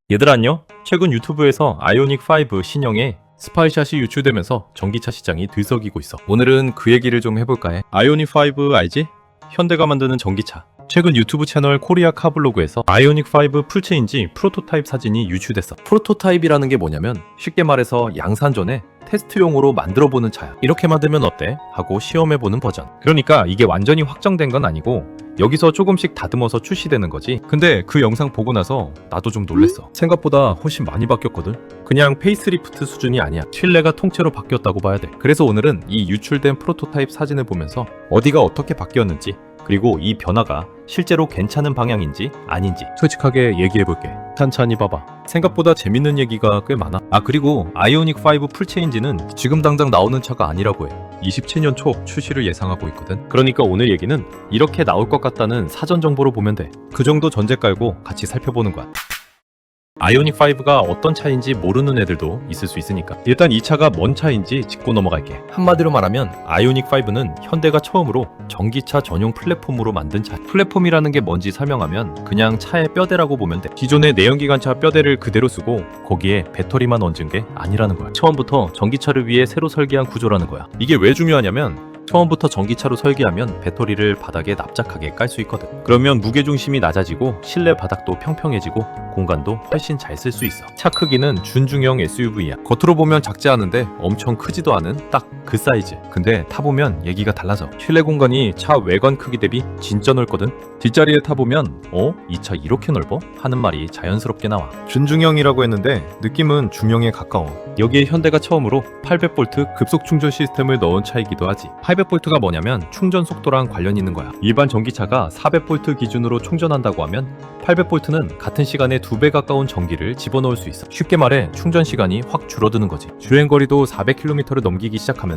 얘들아 안녕? 최근 유튜브에서 아이오닉 5 신형의 스파이샷이 유출되면서 전기차 시장이 들썩이고 있어. 오늘은 그 얘기를 좀 해볼까 해. 아이오닉 5 알지? 현대가 만드는 전기차. 최근 유튜브 채널 코리아 카블로그에서 아이오닉 5 풀체인지 프로토타입 사진이 유출됐어. 프로토타입이라는 게 뭐냐면 쉽게 말해서 양산 전에 테스트용으로 만들어보는 차야. 이렇게 만들면 어때? 하고 시험해보는 버전. 그러니까 이게 완전히 확정된 건 아니고 여기서 조금씩 다듬어서 출시되는 거지. 근데 그 영상 보고 나서 나도 좀 놀랬어. 생각보다 훨씬 많이 바뀌었거든. 그냥 페이스리프트 수준이 아니야. 실내가 통째로 바뀌었다고 봐야 돼. 그래서 오늘은 이 유출된 프로토타입 사진을 보면서 어디가 어떻게 바뀌었는지, 그리고 이 변화가 실제로 괜찮은 방향인지 아닌지 솔직하게 얘기해볼게. 찬찬히 봐봐. 생각보다 재밌는 얘기가 꽤 많아. 그리고 아이오닉 5 풀체인지는 지금 당장 나오는 차가 아니라고 해. 27년 초 출시를 예상하고 있거든. 그러니까 오늘 얘기는 이렇게 나올 것 같다는 사전 정보로 보면 돼. 그 정도 전제 깔고 같이 살펴보는 거야. 아이오닉 5가 어떤 차인지 모르는 애들도 있을 수 있으니까 일단 이 차가 뭔 차인지 짚고 넘어갈게. 한마디로 말하면 아이오닉 5는 현대가 처음으로 전기차 전용 플랫폼으로 만든 차. 플랫폼이라는 게 뭔지 설명하면 그냥 차의 뼈대라고 보면 돼. 기존의 내연기관차 뼈대를 그대로 쓰고 거기에 배터리만 얹은 게 아니라는 거야. 처음부터 전기차를 위해 새로 설계한 구조라는 거야. 이게 왜 중요하냐면 처음부터 전기차로 설계하면 배터리를 바닥에 납작하게 깔 수 있거든. 그러면 무게중심이 낮아지고 실내 바닥도 평평해지고 공간도 훨씬 잘 쓸 수 있어. 차 크기는 준중형 SUV야. 겉으로 보면 작지 않은데 엄청 크지도 않은 딱 그 사이즈. 근데 타보면 얘기가 달라져. 실내 공간이 차 외관 크기 대비 진짜 넓거든. 뒷자리에 타보면 이 차 이렇게 넓어? 하는 말이 자연스럽게 나와. 준중형이라고 했는데 느낌은 중형에 가까워. 여기에 현대가 처음으로 800V 급속 충전 시스템을 넣은 차이기도 하지. 800V가 뭐냐면 충전 속도랑 관련이 있는 거야. 일반 전기차가 400V 기준으로 충전한다고 하면 800V는 같은 시간에 2배 가까운 전기를 집어넣을 수 있어. 쉽게 말해 충전 시간이 확 줄어드는 거지. 주행거리도 400km를 넘기기 시작하면서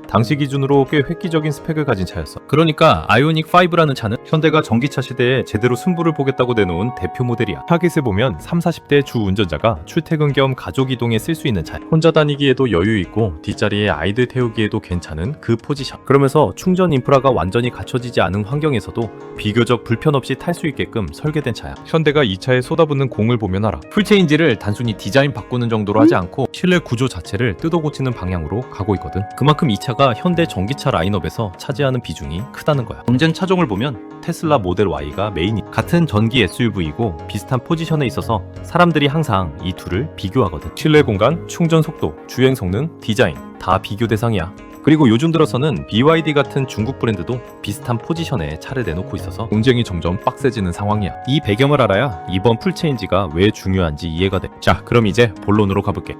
당시 기준으로 꽤 획기적인 스펙을 가진 차였어. 그러니까 아이오닉 5라는 차는 현대가 전기차 시대에 제대로 승부를 보겠다고 내놓은 대표 모델이야. 타깃을 보면 30, 40대 주 운전자가 출퇴근 겸 가족 이동에 쓸 수 있는 차. 혼자 다니기에도 여유 있고 뒷자리에 아이들 태우기에도 괜찮은 그 포지션. 그러면서 충전 인프라가 완전히 갖춰지지 않은 환경에서도 비교적 불편 없이 탈 수 있게끔 설계된 차야. 현대가 이 차에 쏟아붓는 공을 보면 알아. 풀체인지를 단순히 디자인 바꾸는 정도로 하지 않고 실내 구조 자체를 뜯어 고치는 방향으로 가고 있거든. 그만큼 이 차가 현대 전기차 라인업에서 차지하는 비중이 크다는 거야. 경쟁 차종을 보면 테슬라 모델 Y가 메인이. 같은 전기 SUV이고 비슷한 포지션에 있어서 사람들이 항상 이 둘을 비교하거든. 실내 공간, 충전 속도, 주행 성능, 디자인 다 비교 대상이야. 그리고 요즘 들어서는 BYD 같은 중국 브랜드도 비슷한 포지션에 차를 내놓고 있어서 경쟁이 점점 빡세지는 상황이야. 이 배경을 알아야 이번 풀체인지가 왜 중요한지 이해가 돼. 자, 그럼 이제 본론으로 가볼게.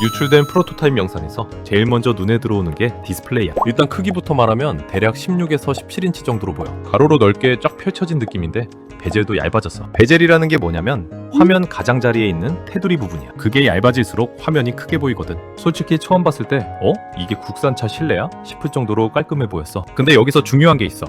유출된 프로토타입 영상에서 제일 먼저 눈에 들어오는 게 디스플레이야. 일단 크기부터 말하면 대략 16에서 17인치 정도로 보여. 가로로 넓게 쫙 펼쳐진 느낌인데 베젤도 얇아졌어. 베젤이라는 게 뭐냐면 화면 가장자리에 있는 테두리 부분이야. 그게 얇아질수록 화면이 크게 보이거든. 솔직히 처음 봤을 때 이게 국산차 실내야? 싶을 정도로 깔끔해 보였어. 근데 여기서 중요한 게 있어.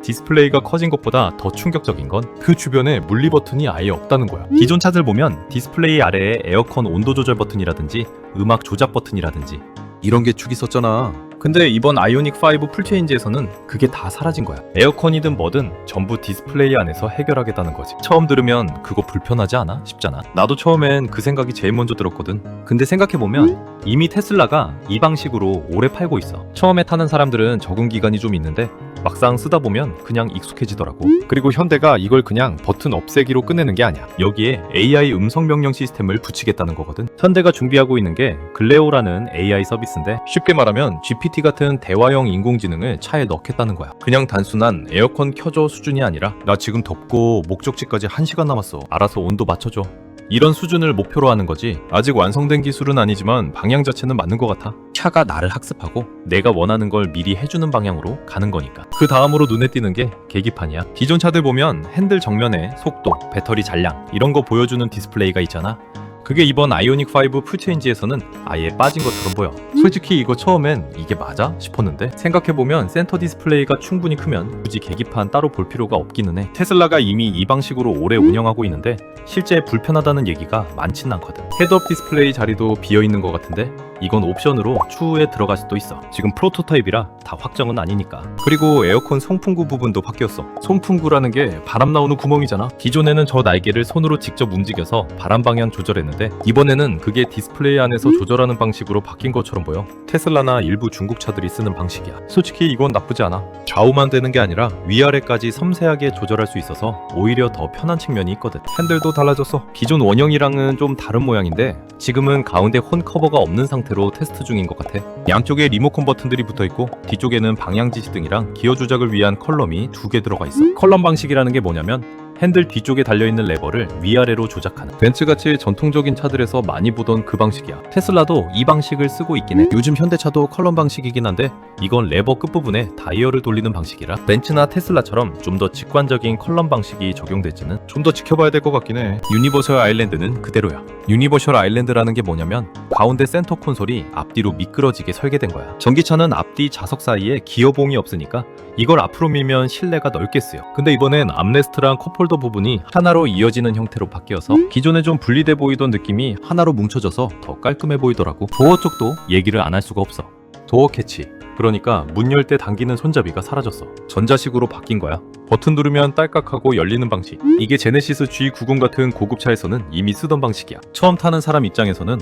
디스플레이가 커진 것보다 더 충격적인 건 그 주변에 물리 버튼이 아예 없다는 거야. 기존 차들 보면 디스플레이 아래에 에어컨 온도 조절 버튼이라든지 음악 조작 버튼이라든지 이런 게 축 있었잖아. 근데 이번 아이오닉 5 풀체인지에서는 그게 다 사라진 거야. 에어컨이든 뭐든 전부 디스플레이 안에서 해결하겠다는 거지. 처음 들으면 그거 불편하지 않아? 싶잖아. 나도 처음엔 그 생각이 제일 먼저 들었거든. 근데 생각해보면 이미 테슬라가 이 방식으로 오래 팔고 있어. 처음에 타는 사람들은 적응 기간이 좀 있는데 막상 쓰다 보면 그냥 익숙해지더라고. 그리고 현대가 이걸 그냥 버튼 없애기로 끝내는 게 아니야. 여기에 AI 음성 명령 시스템을 붙이겠다는 거거든. 현대가 준비하고 있는 게 글레오라는 AI 서비스인데 쉽게 말하면 GPT 같은 대화형 인공지능을 차에 넣겠다는 거야. 그냥 단순한 에어컨 켜줘 수준이 아니라 나 지금 덥고 목적지까지 1시간 남았어. 알아서 온도 맞춰줘. 이런 수준을 목표로 하는 거지. 아직 완성된 기술은 아니지만 방향 자체는 맞는 것 같아. 차가 나를 학습하고 내가 원하는 걸 미리 해주는 방향으로 가는 거니까. 그 다음으로 눈에 띄는 게 계기판이야. 기존 차들 보면 핸들 정면에 속도, 배터리 잔량 이런 거 보여주는 디스플레이가 있잖아. 그게 이번 아이오닉 5 풀체인지에서는 아예 빠진 것처럼 보여. 솔직히 이거 처음엔 이게 맞아? 싶었는데 생각해보면 센터 디스플레이가 충분히 크면 굳이 계기판 따로 볼 필요가 없기는 해. 테슬라가 이미 이 방식으로 오래 운영하고 있는데 실제 불편하다는 얘기가 많진 않거든. 헤드업 디스플레이 자리도 비어있는 것 같은데 이건 옵션으로 추후에 들어갈 수도 있어. 지금 프로토타입이라 다 확정은 아니니까. 그리고 에어컨 송풍구 부분도 바뀌었어. 송풍구라는 게 바람 나오는 구멍이잖아. 기존에는 저 날개를 손으로 직접 움직여서 바람 방향 조절했는데 이번에는 그게 디스플레이 안에서 조절하는 방식으로 바뀐 것처럼 보여. 테슬라나 일부 중국 차들이 쓰는 방식이야. 솔직히 이건 나쁘지 않아. 좌우만 되는 게 아니라 위아래까지 섬세하게 조절할 수 있어서 오히려 더 편한 측면이 있거든. 핸들도 달라졌어. 기존 원형이랑은 좀 다른 모양인데 지금은 가운데 혼 커버가 없는 상태로 테스트 중인 것 같아. 양쪽에 리모컨 버튼들이 붙어있고 뒤쪽에는 방향 지시등이랑 기어 조작을 위한 컬럼이 2개 들어가 있어. 컬럼 방식이라는 게 뭐냐면 핸들 뒤쪽에 달려있는 레버를 위아래로 조작하는, 벤츠같이 전통적인 차들에서 많이 보던 그 방식이야. 테슬라도 이 방식을 쓰고 있긴 해. 요즘 현대차도 컬럼 방식이긴 한데 이건 레버 끝부분에 다이얼을 돌리는 방식이라 벤츠나 테슬라처럼 좀 더 직관적인 컬럼 방식이 적용될지는 좀 더 지켜봐야 될 것 같긴 해. 유니버셜 아일랜드는 그대로야. 유니버셜 아일랜드라는 게 뭐냐면 가운데 센터 콘솔이 앞뒤로 미끄러지게 설계된 거야. 전기차는 앞뒤 좌석 사이에 기어봉이 없으니까 이걸 앞으로 밀면 실내가 넓게 쓰여. 근데 이번엔 암레스트랑 컵홀더 부분이 하나로 이어지는 형태로 바뀌어서 기존에 좀 분리돼 보이던 느낌이 하나로 뭉쳐져서 더 깔끔해 보이더라고. 도어 쪽도 얘기를 안 할 수가 없어. 도어 캐치, 그러니까 문 열 때 당기는 손잡이가 사라졌어. 전자식으로 바뀐 거야. 버튼 누르면 딸깍하고 열리는 방식. 이게 제네시스 G90 같은 고급차에서는 이미 쓰던 방식이야. 처음 타는 사람 입장에서는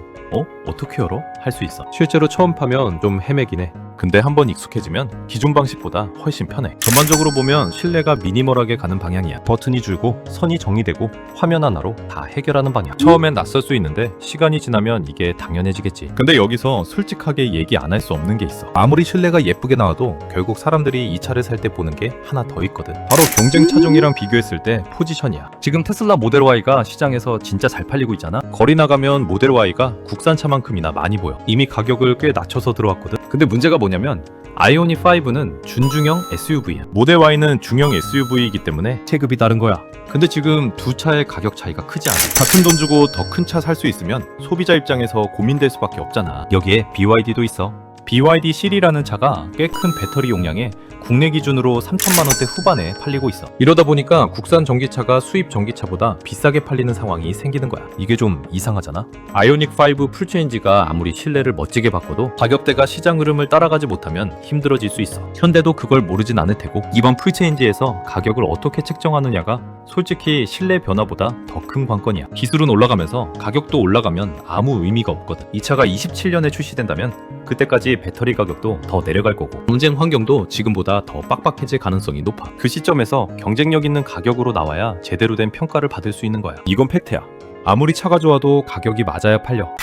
어떻게 열어? 할 수 있어. 실제로 처음 파면 좀 헤매긴 해. 근데 한번 익숙해지면 기존 방식보다 훨씬 편해. 전반적으로 보면 실내가 미니멀하게 가는 방향이야. 버튼이 줄고 선이 정리되고 화면 하나로 다 해결하는 방향. 처음엔 낯설 수 있는데 시간이 지나면 이게 당연해지겠지. 근데 여기서 솔직하게 얘기 안 할 수 없는 게 있어. 아무리 실내가 예쁘게 나와도 결국 사람들이 이 차를 살 때 보는 게 하나 더 있거든. 바로 경쟁 차종이랑 비교했을 때 포지션이야. 지금 테슬라 모델 Y가 시장에서 진짜 잘 팔리고 있잖아. 거리 나가면 모델 Y가 국산차만큼이나 많이 보여. 이미 가격을 꽤 낮춰서 들어왔거든. 근데 문제가 뭐냐면 아이오닉 5는 준중형 SUV야. 모델 Y는 중형 SUV이기 때문에 체급이 다른 거야. 근데 지금 두 차의 가격 차이가 크지 않아. 같은 돈 주고 더 큰 차 살 수 있으면 소비자 입장에서 고민될 수밖에 없잖아. 여기에 BYD도 있어. BYD C라는 차가 꽤 큰 배터리 용량에 국내 기준으로 3천만 원대 후반에 팔리고 있어. 이러다 보니까 국산 전기차가 수입 전기차보다 비싸게 팔리는 상황이 생기는 거야. 이게 좀 이상하잖아. 아이오닉 5 풀체인지가 아무리 실내를 멋지게 바꿔도 가격대가 시장 흐름을 따라가지 못하면 힘들어질 수 있어. 현대도 그걸 모르진 않을 테고 이번 풀체인지에서 가격을 어떻게 책정하느냐가 솔직히 실내 변화보다 더 큰 관건이야. 기술은 올라가면서 가격도 올라가면 아무 의미가 없거든. 이 차가 27년에 출시된다면 그때까지 배터리 가격도 더 내려갈 거고 경쟁 환경도 지금보다 더 빡빡해질 가능성이 높아. 그 시점에서 경쟁력 있는 가격으로 나와야 제대로 된 평가를 받을 수 있는 거야. 이건 팩트야. 아무리 차가 좋아도 가격이 맞아야 팔려.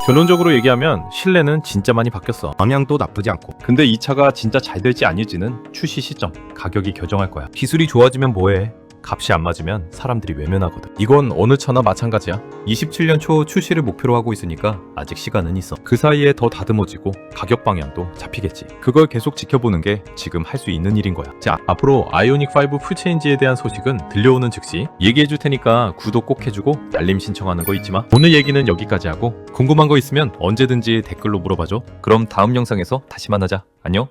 결론적으로 얘기하면 실내는 진짜 많이 바뀌었어. 방향도 나쁘지 않고. 근데 이 차가 진짜 잘 될지 아닐지는 출시 시점, 가격이 결정할 거야. 기술이 좋아지면 뭐해? 값이 안 맞으면 사람들이 외면하거든. 이건 어느 차나 마찬가지야. 27년 초 출시를 목표로 하고 있으니까 아직 시간은 있어. 그 사이에 더 다듬어지고 가격 방향도 잡히겠지. 그걸 계속 지켜보는 게 지금 할 수 있는 일인 거야. 자, 앞으로 아이오닉 5 풀체인지에 대한 소식은 들려오는 즉시 얘기해줄 테니까 구독 꼭 해주고 알림 신청하는 거 잊지 마. 오늘 얘기는 여기까지 하고 궁금한 거 있으면 언제든지 댓글로 물어봐줘. 그럼 다음 영상에서 다시 만나자. 안녕.